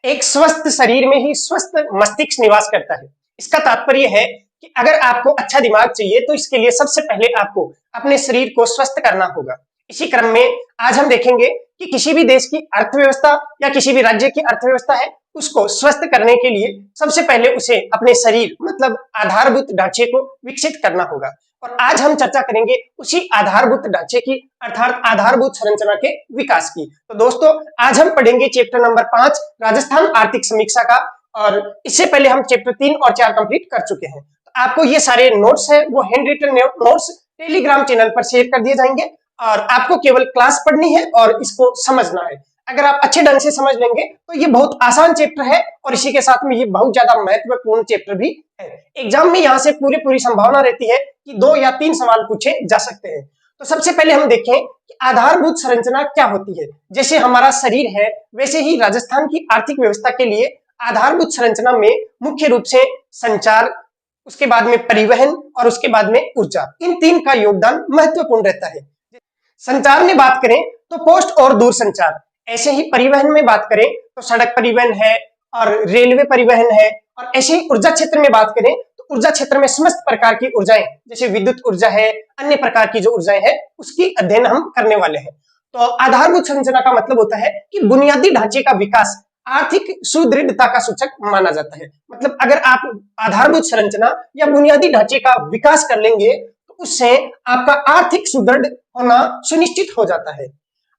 एक स्वस्थ शरीर में ही स्वस्थ मस्तिष्क निवास करता है। इसका तात्पर्य है कि अगर आपको अच्छा दिमाग चाहिए तो इसके लिए सबसे पहले आपको अपने शरीर को स्वस्थ करना होगा। इसी क्रम में आज हम देखेंगे कि किसी भी देश की अर्थव्यवस्था या किसी भी राज्य की अर्थव्यवस्था है, उसको स्वस्थ करने के लिए सबसे पहले उसे अपने शरीर मतलब आधारभूत ढांचे को विकसित करना होगा। और आज हम चर्चा करेंगे उसी आधारभूत ढांचे की अर्थात आधारभूत संरचना के विकास की। तो दोस्तों आज हम पढ़ेंगे चैप्टर नंबर 5 राजस्थान आर्थिक समीक्षा का, और इससे पहले हम चैप्टर 3 और 4 कंप्लीट कर चुके हैं। तो आपको ये सारे नोट्स है वो hand written notes Telegram channel पर शेयर कर दिए जाएंगे और आपको केवल क्लास पढ़नी है और इसको समझना है। अगर आप अच्छे ढंग से समझ लेंगे तो ये बहुत आसान चैप्टर है और इसी के साथ में ये बहुत ज्यादा महत्वपूर्ण चैप्टर भी है। एग्जाम में यहाँ से पूरी संभावना रहती है कि 2 या 3 सवाल पूछे जा सकते हैं। तो सबसे पहले हम देखें कि आधारभूत संरचना क्या होती है। जैसे हमारा शरीर है वैसे ही राजस्थान की आर्थिक व्यवस्था के लिए आधारभूत संरचना में मुख्य रूप से संचार, उसके बाद में परिवहन और उसके बाद में ऊर्जा, इन 3 का योगदान महत्वपूर्ण रहता है। संचार में बात करें तो पोस्ट और दूरसंचार, ऐसे ही परिवहन में बात करें तो सड़क परिवहन है और रेलवे परिवहन है, और ऐसे ही ऊर्जा क्षेत्र में बात करें तो ऊर्जा क्षेत्र में समस्त प्रकार की ऊर्जाएं जैसे विद्युत ऊर्जा है, अन्य प्रकार की जो ऊर्जाएं है उसकी अध्ययन हम करने वाले हैं। तो आधारभूत संरचना का मतलब होता है कि बुनियादी ढांचे का विकास आर्थिक सुदृढ़ता का सूचक माना जाता है। मतलब अगर आप आधारभूत संरचना या बुनियादी ढांचे का विकास कर लेंगे तो उससे आपका आर्थिक सुदृढ़ होना सुनिश्चित हो जाता है।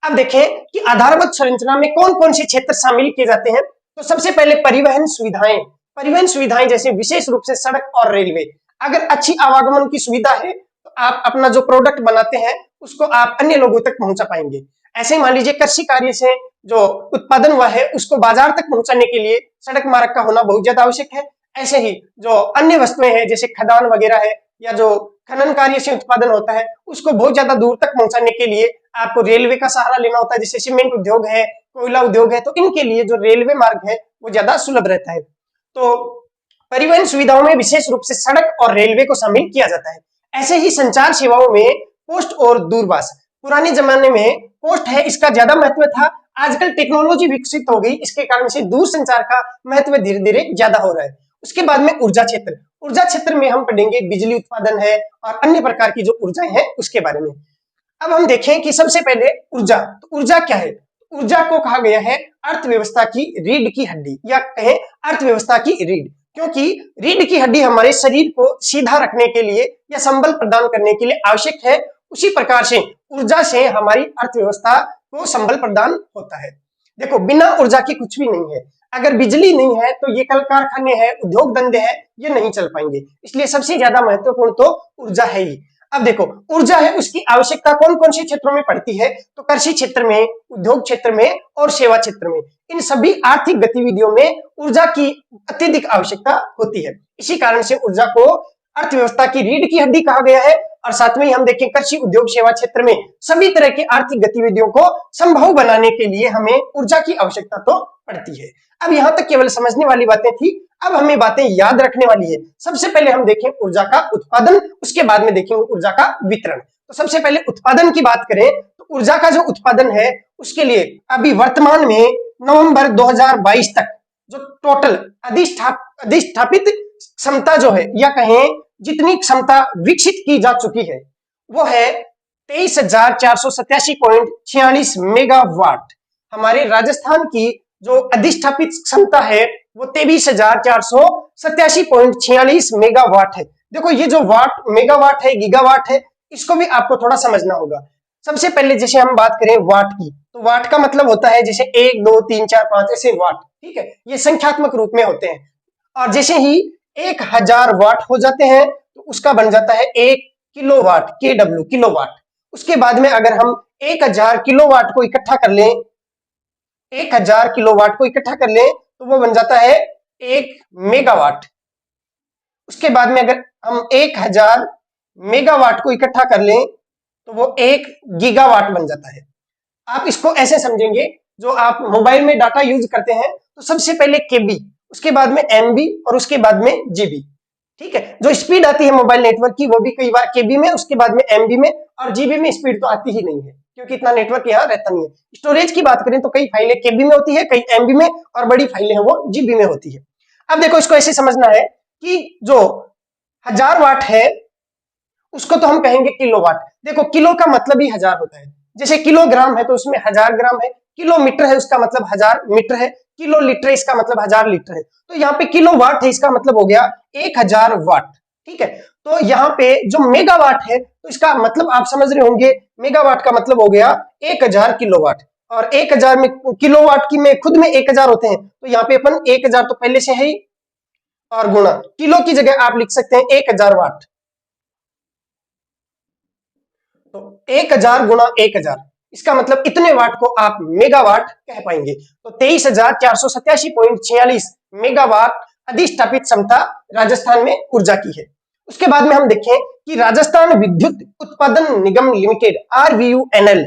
अब देखें कि आधारभूत संरचना में कौन कौन से क्षेत्र शामिल किए जाते हैं। तो सबसे पहले परिवहन सुविधाएं जैसे विशेष रूप से सड़क और रेलवे। अगर अच्छी आवागमन की सुविधा है तो आप अपना जो प्रोडक्ट बनाते हैं उसको आप अन्य लोगों तक पहुंचा पाएंगे। ऐसे मान लीजिए कृषि कार्य से जो उत्पादन हुआ है उसको बाजार तक पहुंचाने के लिए सड़क मार्ग का होना बहुत ज्यादा आवश्यक है। ऐसे ही जो अन्य वस्तुएं हैं जैसे खदान वगैरह है या जो खनन कार्य से उत्पादन होता है उसको बहुत ज्यादा दूर तक पहुंचाने के लिए आपको रेलवे का सहारा लेना होता है। जैसे सीमेंट उद्योग है, कोयला उद्योग है, तो इनके लिए जो रेलवे मार्ग है वो ज्यादा सुलभ रहता है। तो परिवहन सुविधाओं में विशेष रूप से सड़क और रेलवे को शामिल किया जाता है। ऐसे ही संचार सेवाओं में पोस्ट और दूरभाष, पुराने जमाने में पोस्ट है इसका ज्यादा महत्व था, आजकल टेक्नोलॉजी विकसित हो गई, इसके कारण से दूर संचार का महत्व धीरे धीरे ज्यादा हो रहा है। उसके बाद में ऊर्जा क्षेत्र में हम पढ़ेंगे बिजली उत्पादन है और अन्य प्रकार की जो ऊर्जाएं हैं उसके बारे में। अब हम देखें कि सबसे पहले ऊर्जा, तो ऊर्जा क्या है। ऊर्जा को कहा गया है अर्थव्यवस्था की रीढ़ की हड्डी, या कहें अर्थव्यवस्था की रीढ़, क्योंकि रीढ़ की हड्डी हमारे शरीर को सीधा रखने के लिए या संबल प्रदान करने के लिए आवश्यक है। उसी प्रकार से ऊर्जा से हमारी अर्थव्यवस्था को संबल प्रदान होता है। देखो बिना ऊर्जा के कुछ भी नहीं है। अगर बिजली नहीं है तो ये कल कारखाने हैं, उद्योग धंधे हैं, ये नहीं चल पाएंगे। इसलिए सबसे ज्यादा महत्वपूर्ण तो ऊर्जा है ही। अब देखो ऊर्जा है उसकी आवश्यकता कौन कौन से क्षेत्रों में पड़ती है। तो कृषि क्षेत्र में, उद्योग क्षेत्र में और सेवा क्षेत्र में, इन सभी आर्थिक गतिविधियों में ऊर्जा की अत्यधिक आवश्यकता होती है। इसी कारण से ऊर्जा को अर्थव्यवस्था की रीढ़ की हड्डी कहा गया है। और साथ में ही हम देखें कृषि, उद्योग, सेवा क्षेत्र में सभी तरह की आर्थिक गतिविधियों को संभव बनाने के लिए हमें ऊर्जा की आवश्यकता तो पड़ती है। अब यहाँ तक केवल समझने वाली बातें थी, अब हमें बातें याद रखने वाली है। सबसे पहले हम देखें ऊर्जा का उत्पादन, उसके बाद में देखेंगे ऊर्जा का वितरण। तो सबसे पहले उत्पादन की बात करें तो ऊर्जा का जो उत्पादन है उसके लिए अभी वर्तमान में नवंबर 2022 तक जो टोटल अधिष्ठापित क्षमता जो है, या कहें जितनी क्षमता विकसित की जा चुकी है वो है 23,487.46 मेगावाट। हमारे राजस्थान की जो अधिष्ठापित क्षमता है वो 23,487.46 मेगावाट है। देखो ये जो वाट, मेगावाट है, गीगावाट है, इसको भी आपको थोड़ा समझना होगा। सबसे पहले जैसे हम बात करें वाट की, तो वाट का मतलब होता है जैसे 1 2 3 4 5 ऐसे वाट, ठीक है, ये संख्यात्मक रूप में होते हैं। और जैसे ही 1000 वाट हो जाते हैं तो उसका बन जाता है 1 किलोवाट, KW किलोवाट। उसके बाद में अगर हम 1000 किलोवाट को इकट्ठा कर लें, 1000 किलोवाट को इकट्ठा कर लें तो वो बन जाता है 1 मेगावाट। उसके बाद में अगर हम 1000 मेगावाट को इकट्ठा कर लें तो वो 1 गीगावाट बन जाता है। आप इसको ऐसे समझेंगे, जो आप मोबाइल में डाटा यूज करते हैं तो सबसे पहले केबी, उसके बाद में एमबी और उसके बाद में जीबी, ठीक है। जो स्पीड आती है मोबाइल नेटवर्क की वो भी कई बार केबी में, उसके बाद में एमबी में, और जीबी में स्पीड तो आती ही नहीं है। क्योंकि इतना नेटवर्क यहाँ रहता नहीं है। स्टोरेज की बात करें तो कई फाइलें केबी में होती है, कई एमबी में, और बड़ी फाइलें हैं वो जीबी में होती है। अब देखो इसको ऐसे समझना है कि जो 1000 वाट है उसको तो हम कहेंगे किलोवाट। देखो किलो का मतलब ही 1000 होता है, जैसे किलोग्राम है तो उसमें 1000 ग्राम है, किलोमीटर है उसका मतलब 1000 मीटर है, किलो लीटर इसका मतलब 1000 लीटर है। तो यहाँ पे किलोवाट है इसका मतलब हो गया 1000 वाट। ठीक है, तो यहाँ पे जो मेगावाट है तो इसका मतलब आप समझ रहे होंगे, मेगावाट का मतलब हो गया 1000 किलोवाट। और 1000 में किलोवाट की में खुद में 1000 होते हैं, तो यहाँ पे अपन 1000 तो पहले से है ही, और गुणा किलो की जगह आप लिख सकते हैं 1000 वाट। तो 1000 गुणा 1000, इसका मतलब इतने वाट को आप मेगावाट कह पाएंगे। तो 23,487.46 मेगावाट अधिष्ठापित क्षमता राजस्थान में ऊर्जा की है। उसके बाद में हम देखें कि राजस्थान विद्युत उत्पादन निगम लिमिटेड RVUNL,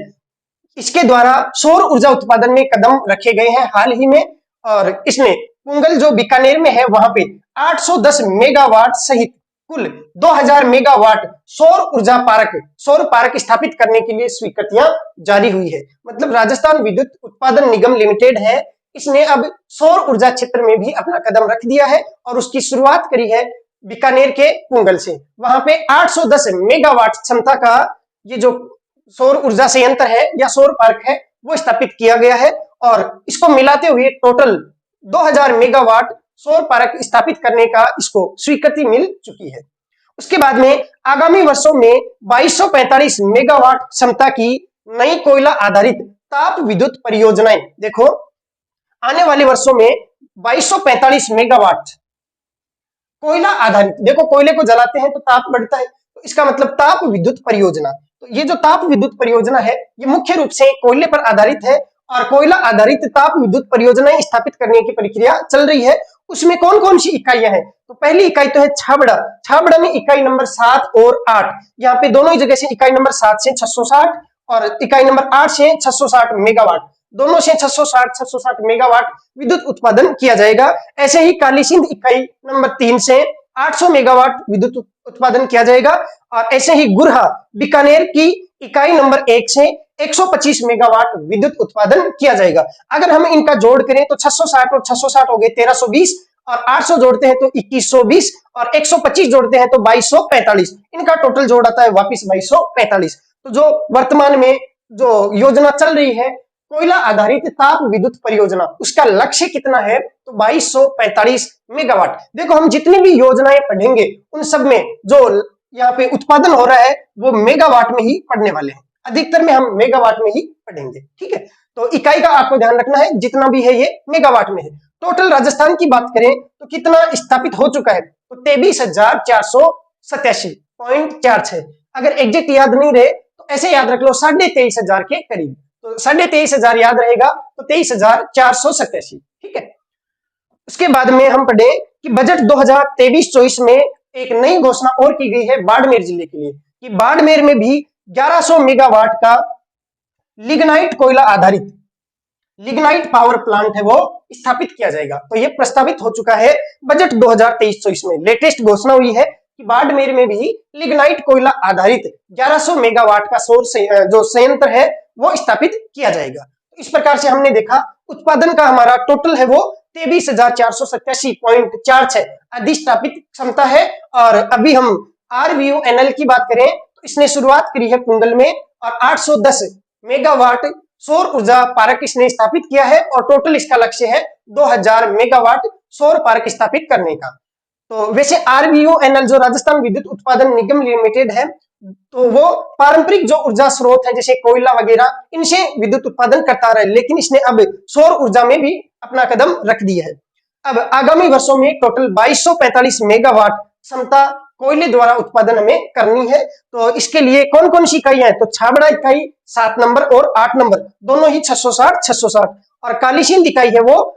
इसके द्वारा सौर ऊर्जा उत्पादन में कदम रखे गए हैं हाल ही में, और इसने पुंगल जो बीकानेर में है वहां पे 810 मेगावाट सहित कुल 2000 मेगावाट सौर पार्क स्थापित करने के लिए स्वीकृतियां जारी हुई है। मतलब राजस्थान विद्युत उत्पादन निगम लिमिटेड है, इसने अब सौर ऊर्जा क्षेत्र में भी अपना कदम रख दिया है और उसकी शुरुआत करी है बीकानेर के पुंगल से। वहां पे 810 मेगावाट क्षमता का ये जो सौर ऊर्जा संयंत्र है या सौर पार्क है वो स्थापित किया गया है, और इसको मिलाते हुए टोटल 2000 मेगावाट सौर पार्क स्थापित करने का इसको स्वीकृति मिल चुकी है। उसके बाद में आगामी वर्षों में 2245 मेगावाट क्षमता की नई कोयला आधारित ताप विद्युत परियोजनाएं, देखो आने वाले वर्षों में 2245 मेगावाट कोयला आधारित, देखो कोयले को जलाते हैं तो ताप बढ़ता है, तो इसका मतलब ताप विद्युत परियोजना। तो ये जो ताप विद्युत परियोजना है ये मुख्य रूप से कोयले पर आधारित है, और कोयला आधारित ताप विद्युत परियोजनाएं स्थापित करने की प्रक्रिया चल रही है। उसमें कौन कौन सी इकाइयां हैं, तो पहली इकाई तो है छाबड़ा। छाबड़ा में इकाई नंबर 7 और 8, यहाँ पे दोनों ही जगह से इकाई नंबर 7 से 660 और इकाई नंबर 8 से 660 मेगावाट, दोनों से 660 मेगावाट विद्युत उत्पादन किया जाएगा। ऐसे ही कालीसिंध इकाई नंबर 3 से 800 मेगावाट विद्युत उत्पादन किया जाएगा, और ऐसे ही गुरहा बीकानेर की इकाई नंबर 1 से 125 मेगावाट विद्युत उत्पादन किया जाएगा। अगर हम इनका जोड़ करें तो 660 और 660 हो गए 1320, और 800 जोड़ते हैं तो 2120, और 125 जोड़ते हैं तो 2245, इनका टोटल जोड़ आता है वापिस 2245। तो जो वर्तमान में जो योजना चल रही है कोयला आधारित ताप विद्युत परियोजना, उसका लक्ष्य कितना है, तो 2245 मेगावाट। देखो हम जितनी भी योजनाएं पढ़ेंगे उन सब में जो यहाँ पे उत्पादन हो रहा है वो मेगावाट में ही पढ़ने वाले हैं, अधिकतर में हम मेगावाट में ही पढ़ेंगे। ठीक है, तो इकाई का आपको ध्यान रखना है, जितना भी है ये मेगावाट में है। टोटल राजस्थान की बात करें तो कितना स्थापित हो चुका है, तो 23,487.46। अगर एग्जैक्ट याद नहीं रहे तो ऐसे याद रख लो 23,500 के करीब, तो 23,500 याद रहेगा तो 23,487। ठीक है, उसके बाद में हम पढ़े कि बजट 2023-24 में एक नई घोषणा और की गई है बाड़मेर जिले के लिए, कि बाड़मेर में भी 1100 मेगावाट का लिग्नाइट कोयला आधारित लिग्नाइट पावर प्लांट है वो स्थापित किया जाएगा। तो ये प्रस्तावित हो चुका है बजट 2023-24 में, लेटेस्ट घोषणा हुई है कि बाड़मेर में भी लिग्नाइट कोयला आधारित 1100 मेगावाट का सौर जो संयंत्र है वो स्थापित किया जाएगा। इस प्रकार से हमने देखा उत्पादन का हमारा टोटल है वो 23,487.46 अधिष्ठापित क्षमता है। और अभी हम RVUNL की बात करें तो इसने शुरुआत करी है पुंगल में, और 810 मेगावाट सौर ऊर्जा पार्क इसने स्थापित किया है, और टोटल इसका लक्ष्य है 2000 मेगावाट सौर पार्क स्थापित करने का। तो वैसे RVUNL जो राजस्थान विद्युत उत्पादन निगम लिमिटेड है, तो वो पारंपरिक जो ऊर्जा स्रोत है जैसे कोयला वगैरह इनसे विद्युत उत्पादन करता रहा, लेकिन इसने अब सौर ऊर्जा में भी अपना कदम रख दिया है। अब आगामी वर्षों में टोटल 2245 मेगावाट क्षमता कोयले द्वारा उत्पादन हमें करनी है। तो इसके लिए कौन कौन सी इकाइयां हैं, तो छाबड़ा इकाई 7 नंबर और 8 नंबर दोनों ही 660, और कालीसिंध इकाई है वो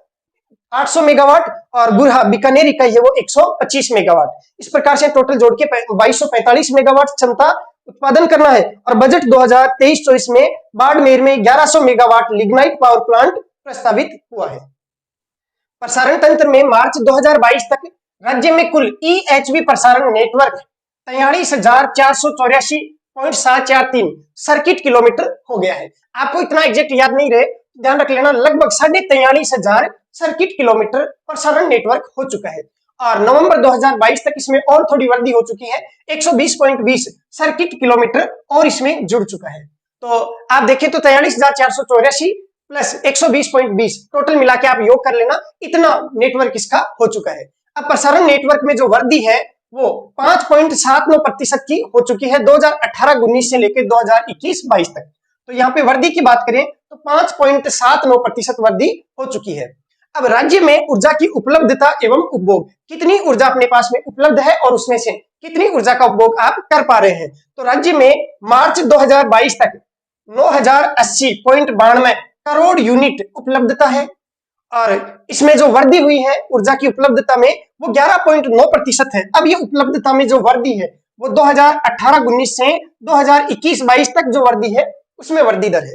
800 मेगावाट, और गुरहा बीकानेर इकाई है वो 125 मेगावाट। इस प्रकार से टोटल जोड़ के 2245 मेगावाट क्षमता उत्पादन करना है। और बजट 2023-24 में बाड़मेर में 1100 मेगावाट लिग्नाइट पावर प्लांट प्रस्तावित हुआ है। प्रसारण तंत्र में मार्च 2022 तक राज्य में कुल EHV प्रसारण नेटवर्क 43,484 23.743 सर्किट किलोमीटर हो गया है। आपको इतना एग्जैक्ट याद नहीं रहे, ध्यान रख लेना, लगभग 43,500 सर्किट किलोमीटर प्रसारण नेटवर्क हो चुका है। और नवंबर 2022 तक इसमें और थोड़ी वृद्धि हो चुकी है, 120.20 सर्किट किलोमीटर और इसमें जुड़ चुका है। तो आप देखें तो 43,484 प्लस 120.20 टोटल मिला के आप योग कर लेना, इतना नेटवर्क इसका हो चुका है। अब प्रसारण नेटवर्क में जो वृद्धि है वो 5.79% की हो चुकी है 2018-19 से लेकर 2021-22 तक। तो यहाँ पे वृद्धि की बात करें तो 5.79% वृद्धि हो चुकी है। अब राज्य में ऊर्जा की उपलब्धता एवं उपभोग, कितनी ऊर्जा अपने पास में उपलब्ध है और उसमें से कितनी ऊर्जा का उपभोग आप कर पा रहे हैं। तो राज्य में मार्च 2022 तक 9,080.92 करोड़ यूनिट उपलब्धता है और इसमें जो वृद्धि हुई है ऊर्जा की उपलब्धता में वो 11.9% है। अब ये उपलब्धता में जो वृद्धि है वो 2018-19 से 2021-22 तक जो वृद्धि है उसमें वृद्धि दर है।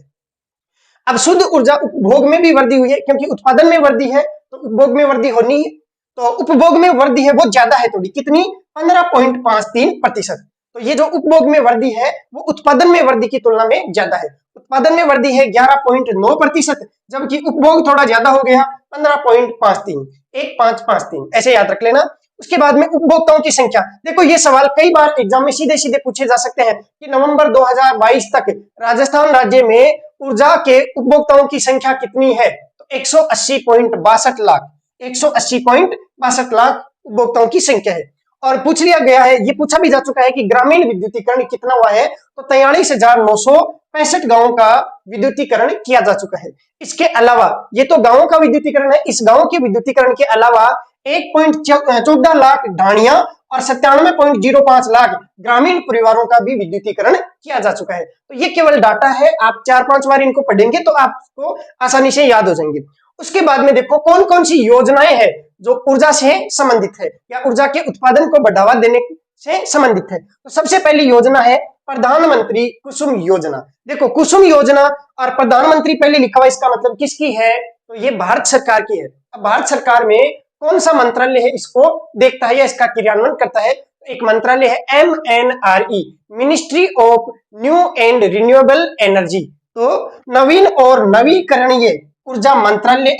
अब शुद्ध ऊर्जा उपभोग में भी वृद्धि हुई है, क्योंकि उत्पादन में वृद्धि है तो उपभोग में वृद्धि होनी है। तो उपभोग में वृद्धि है वो ज्यादा है थोड़ी, कितनी, 15.53%। तो ये जो उपभोग में वृद्धि है वो उत्पादन में वृद्धि की तुलना में ज्यादा है। उत्पादन में वृद्धि है 11.9%, जबकि उपभोग थोड़ा ज्यादा हो गया 15.53, 1553 ऐसे याद रख लेना। उसके बाद में उपभोक्ताओं की संख्या, देखो ये सवाल कई बार एग्जाम में सीधे सीधे पूछे जा सकते हैं कि नवंबर 2022 तक राजस्थान राज्य में ऊर्जा के उपभोक्ताओं की संख्या कितनी है, तो 180.62 लाख, 180.62 लाख उपभोक्ताओं की संख्या है। और पूछ लिया गया है, ये पूछा भी जा चुका है कि ग्रामीण विद्युतीकरण कितना हुआ है, तो 43,965 गांवों का विद्युतीकरण किया जा चुका है। इसके अलावा ये तो गांवों का विद्युतीकरण है, इस गांव के विद्युतीकरण के अलावा 1.14 लाख ढाणियां और 97.05 लाख ग्रामीण परिवारों का भी विद्युतीकरण किया जा चुका है। तो ये केवल डाटा है, आप 4-5 बार इनको पढ़ेंगे तो आपको आसानी से याद हो जाएंगे। उसके बाद में देखो कौन कौन सी योजनाएं हैं जो ऊर्जा से संबंधित है या ऊर्जा के उत्पादन को बढ़ावा देने से संबंधित है। तो सबसे पहली योजना है प्रधानमंत्री कुसुम योजना। देखो कुसुम योजना और प्रधानमंत्री पहले लिखा हुआ, इसका मतलब किसकी है, तो ये भारत सरकार की है। अब भारत सरकार में कौन सा मंत्रालय है इसको देखता है या इसका क्रियान्वयन करता है, तो एक मंत्रालय है MNRE, ministry of new and renewable energy. तो नवीन और नवीकरणीय ऊर्जा मंत्रालय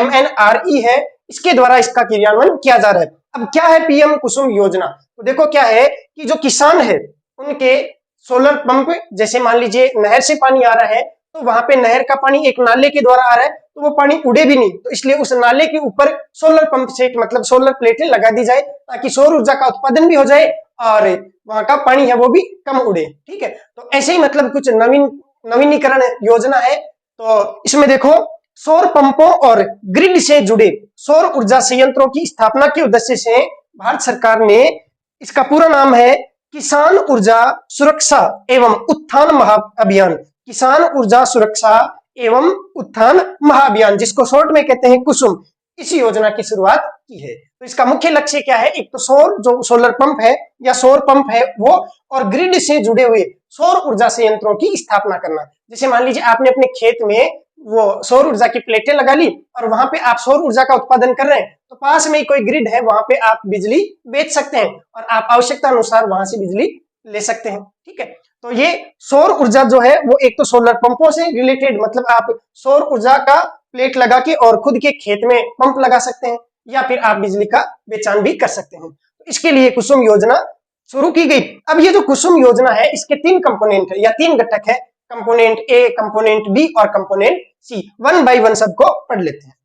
MNRE है, इसके द्वारा इसका क्रियान्वयन किया जा रहा है। अब क्या है पीएम कुसुम योजना, तो देखो क्या है कि जो किसान है उनके सोलर पंप, जैसे मान लीजिए नहर से पानी आ रहा है तो वहां पे नहर का पानी एक नाले के द्वारा आ रहा है तो वो पानी उड़े भी नहीं, तो इसलिए उस नाले के ऊपर सोलर पंप सेट मतलब सोलर प्लेटें लगा दी जाए ताकि सौर ऊर्जा का उत्पादन भी हो जाए और वहां का पानी है वो भी कम उड़े। ठीक है, तो ऐसे ही मतलब कुछ नवीनीकरण योजना है। तो इसमें देखो सौर पंपों और ग्रिड से जुड़े सौर ऊर्जा संयंत्रों की स्थापना के उद्देश्य से भारत सरकार ने, इसका पूरा नाम है किसान ऊर्जा सुरक्षा एवं उत्थान महाअभियान, किसान ऊर्जा सुरक्षा एवं उत्थान महाअभियान, जिसको शॉर्ट में कहते हैं कुसुम, इस योजना की शुरुआत की है। तो इसका मुख्य लक्ष्य क्या है, एक तो सौर जो सोलर पंप है या सौर पंप है वो, और ग्रिड से जुड़े हुए सौर ऊर्जा संयंत्रों की स्थापना करना। जैसे मान लीजिए आपने अपने खेत में वो सौर ऊर्जा की प्लेटें लगा ली और वहां पे आप सौर ऊर्जा का उत्पादन कर रहे हैं, तो पास में कोई ग्रिड है वहां पे आप बिजली बेच सकते हैं और आप आवश्यकता अनुसार वहां से बिजली ले सकते हैं। ठीक है, तो ये सौर ऊर्जा जो है वो एक तो सोलर पंपों से रिलेटेड, मतलब आप सौर ऊर्जा का प्लेट लगा के और खुद के खेत में पंप लगा सकते हैं या फिर आप बिजली का बेचान भी कर सकते हैं। तो इसके लिए कुसुम योजना शुरू की गई। अब ये जो कुसुम योजना है इसके 3 कंपोनेंट है या 3 घटक है, कंपोनेंट ए, कंपोनेंट बी और कंपोनेंट सी। 1 बाय 1 सबको पढ़ लेते हैं।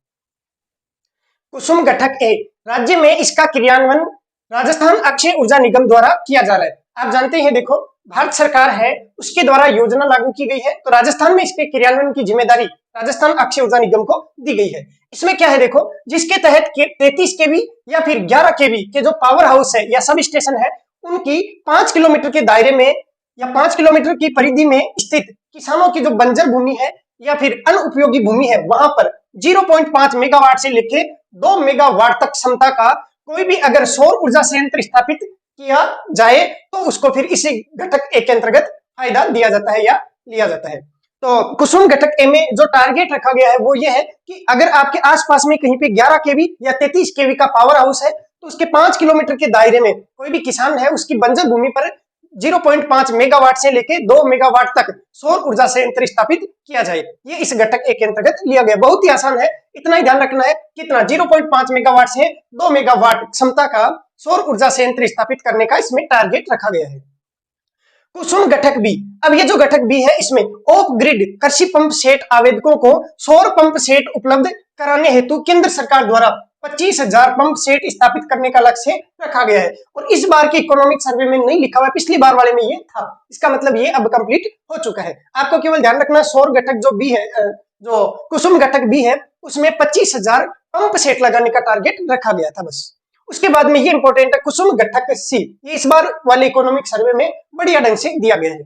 कुसुम घटक ए, राज्य में इसका क्रियान्वयन राजस्थान अक्षय ऊर्जा निगम द्वारा किया जा रहा है। आप जानते हैं देखो भारत सरकार है उसके द्वारा योजना लागू की गई है, तो राजस्थान में इसके क्रियान्वयन की जिम्मेदारी राजस्थान अक्षय ऊर्जा निगम को दी गई है। इसमें क्या है देखो, जिसके तहत 33 केवी या फिर 11 केवी के जो पावर हाउस है या सब स्टेशन है उनकी 5 किलोमीटर के दायरे में या 5 किलोमीटर की परिधि में स्थित किसानों की जो बंजर भूमि है या फिर अनुपयोगी भूमि है वहां पर 0.5 मेगावाट से लेकर 2 मेगावाट तक क्षमता का कोई भी अगर सौर ऊर्जा संयंत्र स्थापित किया जाए तो उसको फिर इसी घटक ए के अंतर्गत फायदा दिया जाता है या लिया जाता है। तो कुसुम घटक ए में जो टारगेट रखा गया है वो ये है कि अगर आपके आसपास में कहीं पे 11 केवी या 33 केवी का पावर हाउस है तो उसके 5 किलोमीटर के दायरे में कोई भी किसान है उसकी बंजर भूमि पर 0.5 मेगावाट से लेके 2 मेगावाट तक सौर ऊर्जा संयंत्र स्थापित किया जाए। ये इस घटक एक के अंतर्गत लिया गया। बहुत ही आसान है, इतना ही ध्यान रखना है, कितना 0.5 मेगावाट से 2 मेगावाट क्षमता का सौर ऊर्जा संयंत्र स्थापित करने का इसमें टारगेट रखा गया है। कुसुम घटक बी, अब ये जो घटक बी है इसमें ऑफ ग्रिड कृषि पंप सेट आवेदकों को सौर पंप सेट उपलब्ध कराने हेतु केंद्र सरकार द्वारा 25,000 पंप सेट स्थापित करने का लक्ष्य रखा गया है। और इस बार के इकोनॉमिक सर्वे में नहीं लिखा हुआ है, पिछली बार वाले में ये था, इसका मतलब ये अब कंप्लीट हो चुका है। आपको केवल ध्यान रखना, सौर घटक जो बी है, जो कुसुम घटक बी है, उसमें 25,000 पंप सेट लगाने का टारगेट रखा गया था बस। उसके बाद में ये इंपॉर्टेंट है कुसुम घटक सी, ये इस बार वाले इकोनॉमिक सर्वे में बढ़िया ढंग से दिया गया है।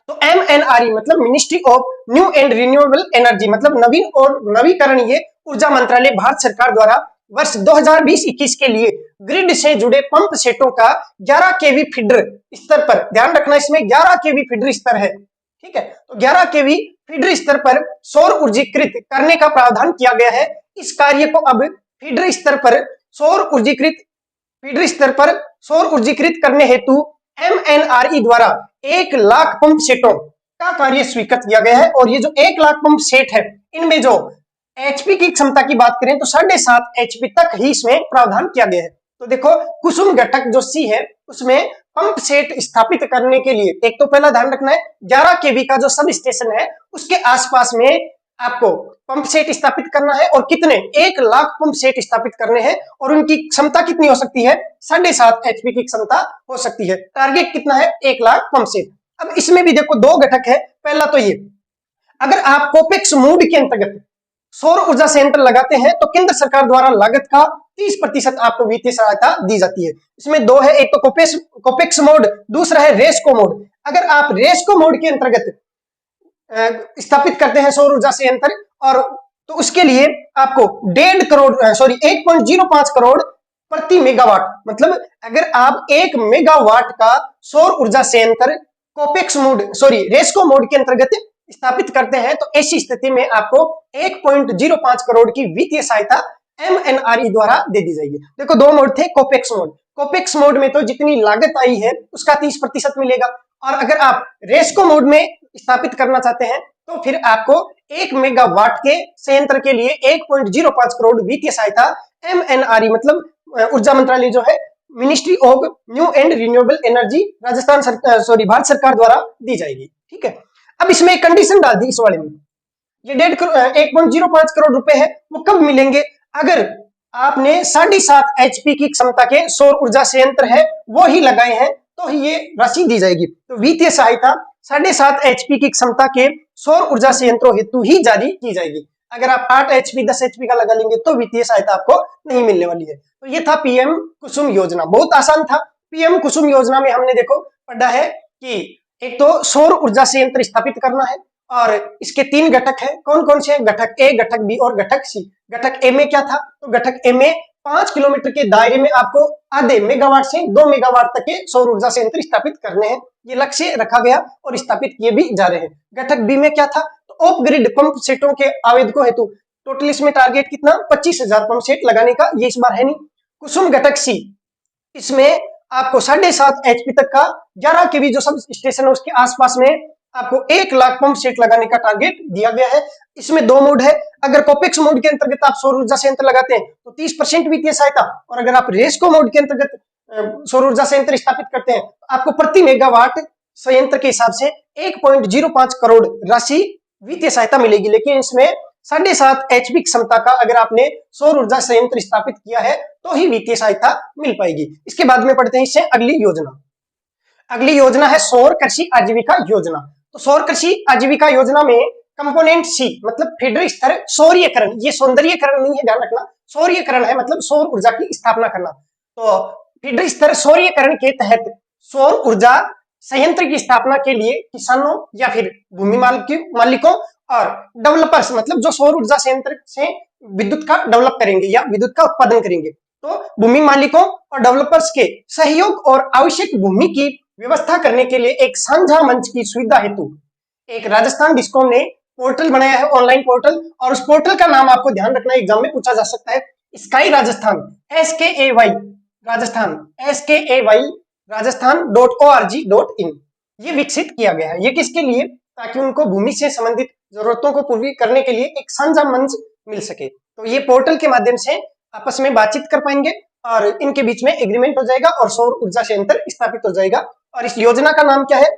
तो MNRE मतलब ministry of new and renewable energy, मतलब नवीन और नवीकरणीय ऊर्जा मंत्रालय, भारत सरकार द्वारा वर्ष 2020-21 के लिए ग्रिड से जुड़े पंप सेटों का 11 केवी फीडर स्तर पर, ध्यान रखना इसमें 11 केवी फीडर स्तर है, ठीक है, तो 11 केवी फीडर स्तर पर सौर ऊर्जीकृत करने का प्रावधान किया गया है। इस कार्य को अब फीडर स्तर पर सौर ऊर्जीकृत करने हेतु MNRE द्वारा 1 लाख पंप सेटों का कार्य स्वीकृत किया गया है। और ये जो 1 लाख पंप सेट है, इनमें जो HP की क्षमता की बात करें तो 7.5 HP तक ही इसमें प्रावधान किया गया है। तो देखो कुसुम घटक जो सी है उसमें पंप सेट स्थापित करने के लिए एक तो पहला ध्यान रखना है 11 केवी का जो सब स्टेशन है उसके आसपास में आपको पंप सेट स्थापित करना है। और कितने, 1 लाख पंप सेट स्थापित करने हैं। और उनकी क्षमता कितनी हो सकती है, 7.5 HP की क्षमता हो सकती है। टारगेट कितना है, 1 लाख पंप सेट। अब इसमें भी देखो 2 घटक है। पहला तो ये, अगर आप कोपेक्स मोड के अंतर्गत सौर ऊर्जा संयंत्र लगाते हैं तो केंद्र सरकार द्वारा लागत का 30% आपको वित्तीय सहायता दी जाती है। इसमें 2 है, एक तो कोपेक्स मोड, दूसरा है रेस्को मोड। अगर आप रेस्को मोड के अंतर्गत स्थापित करते हैं सौर ऊर्जा संयंत्र, और तो उसके लिए आपको 1.05 करोड़ प्रति मेगावाट, मतलब अगर आप 1 मेगावाट का सौर ऊर्जा संयंत्र रेस्को मोड के अंतर्गत स्थापित करते हैं तो ऐसी स्थिति में आपको 1.05 करोड़ की वित्तीय सहायता MNRE द्वारा दे दी जाएगी। देखो 2 मोड थे, कोपेक्स मोड में तो जितनी लागत आई है उसका 30% मिलेगा। और अगर आप रेस्को मोड में स्थापित करना चाहते हैं तो फिर आपको 1 मेगावाट के संयंत्र के लिए 1.05 करोड़ वित्तीय सहायता MNRE मतलब ऊर्जा मंत्रालय जो है, ministry of new and renewable energy, Bharat सरकार द्वारा दी जाएगी। ठीक है, अब इसमें एक कंडीशन डाल दी इस वाले में, ये 1.05 करोड़ रुपए है, वो कब मिलेंगे, अगर आपने 7.5 HP की क्षमता के सौर ऊर्जा संयंत्र है वो ही लगाए हैं तो ही ये राशि दी जाएगी। तो वित्तीय सहायता 7.5 HP की क्षमता के सौर ऊर्जा संयंत्रों हेतु ही जारी की जाएगी। अगर आप 8 HP 10 HP का लगा लेंगे तो वित्तीय सहायता आपको नहीं मिलने वाली है। तो ये था PM कुसुम योजना, बहुत आसान था। PM कुसुम योजना में हमने देखो पढ़ा है कि एक तो सौर ऊर्जा संयंत्र स्थापित करना है और इसके 3 घटक है। कौन कौन से, घटक ए, घटक बी और घटक सी। घटक ए में क्या था, तो घटक ए में 5 किलोमीटर के दायरे में आपको आधे मेगावाट से 2 मेगावाट तक के सौर ऊर्जा संयंत्र स्थापित करने हैं, ये लक्ष्य रखा गया और स्थापित किए भी जा रहे हैं। घटक बी में क्या था, तो ऑफ ग्रिड पंप सेटों के आवेदकों हेतु टोटल इसमें टारगेट कितना, 25,000 पंप सेट लगाने का, ये इस बार है नहीं। कुसुम घटक सी, इसमें आपको 7.5 HP तक का 11 केवी जो सब स्टेशन है उसके आसपास में आपको 1 लाख पंप सेट लगाने का टारगेट दिया गया है। इसमें 2 मोड है, अगर कोपेक्स मोड के अंतर्गत आप सौर ऊर्जा संयंत्र लगाते हैं तो 30% वित्तीय सहायता, और अगर आप रेस्को मोड के अंतर्गत सौर ऊर्जा संयंत्र स्थापित करते हैं तो आपको प्रति मेगावाट संयंत्र के हिसाब से 1.05 करोड़ राशि वित्तीय सहायता मिलेगी। लेकिन इसमें 7.5 HP क्षमता का अगर आपने सौर ऊर्जा संयंत्र स्थापित किया है तो ही वित्तीय सहायता मिल पाएगी। इसके बाद में पढ़ते हैं इससे अगली योजना। अगली योजना है सौर कृषि आजीविका योजना। तो सौर कृषि आजीविका योजना में कंपोनेंट सी मतलब फीडर स्तर सौर्यकरण, ये सौंदर्यकरण नहीं है, ध्यान रखना, सौर्यकरण है मतलब सौर ऊर्जा की स्थापना करना। तो फीडर स्तर सौर्यकरण के तहत सौर ऊर्जा संयंत्र की स्थापना के लिए किसानों या फिर भूमि मालिकों और डेवलपर्स मतलब जो सौर ऊर्जा संयंत्र से विद्युत का डेवलप करेंगे या विद्युत का उत्पादन करेंगे, तो भूमि मालिकों और डेवलपर्स के सहयोग और आवश्यक भूमि की व्यवस्था करने के लिए एक साझा मंच की सुविधा हेतु एक राजस्थान डिस्कॉम ने पोर्टल बनाया है, ऑनलाइन पोर्टल, और उस पोर्टल का नाम आपको ध्यान रखना एग्जाम में पूछा जा सकता है, sky Rajasthan, SKAY Rajasthan, SKAY rajasthan.org.in ये विकसित किया गया है। ये किसके लिए? ताकि उनको भूमि से संबंधित जरूरतों को पूरी करने के लिए एक साझा मंच मिल सके। तो ये पोर्टल के माध्यम से आपस में बातचीत कर पाएंगे और इनके बीच में एग्रीमेंट हो जाएगा और सौर ऊर्जा संयंत्र स्थापित हो जाएगा। और इस योजना का नाम क्या है?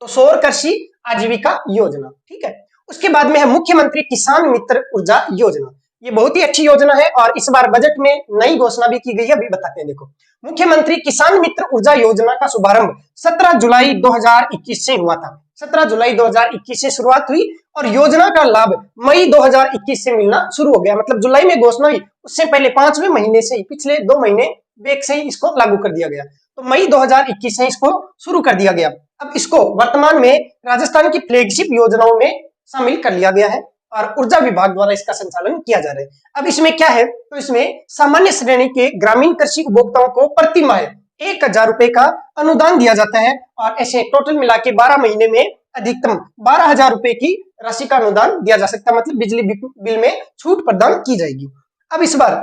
तो सौर कृषि आजीविका योजना। ठीक है। उसके बाद में है मुख्यमंत्री किसान मित्र ऊर्जा योजना। ये बहुत ही अच्छी योजना है और इस बार बजट में नई घोषणा भी की गई है, अभी बताते हैं। देखो, मुख्यमंत्री किसान मित्र ऊर्जा योजना का शुभारंभ 17 जुलाई 2021 से हुआ था। 17 जुलाई 2021 से शुरुआत हुई और योजना का लाभ मई 2021 से मिलना शुरू हो गया। मतलब जुलाई में घोषणा हुई, उससे पहले 5वें महीने से ही, पिछले 2 महीने बैक से ही इसको लागू कर दिया गया। तो मई 2021 से इसको शुरू कर दिया गया। अब इसको वर्तमान में राजस्थान की फ्लैगशिप योजनाओं में शामिल कर लिया गया है और ऊर्जा विभाग द्वारा इसका संचालन किया जा रहा है। अब इसमें क्या है? तो इसमें सामान्य श्रेणी के ग्रामीण कृषि उपभोक्ताओं को प्रति माह 1000 रुपए का अनुदान दिया जाता है और ऐसे टोटल मिला के 12 महीने में अधिकतम 12,000 रुपए की राशि का अनुदान दिया जा सकता है। मतलब बिजली बिल में छूट प्रदान की जाएगी। अब इस बार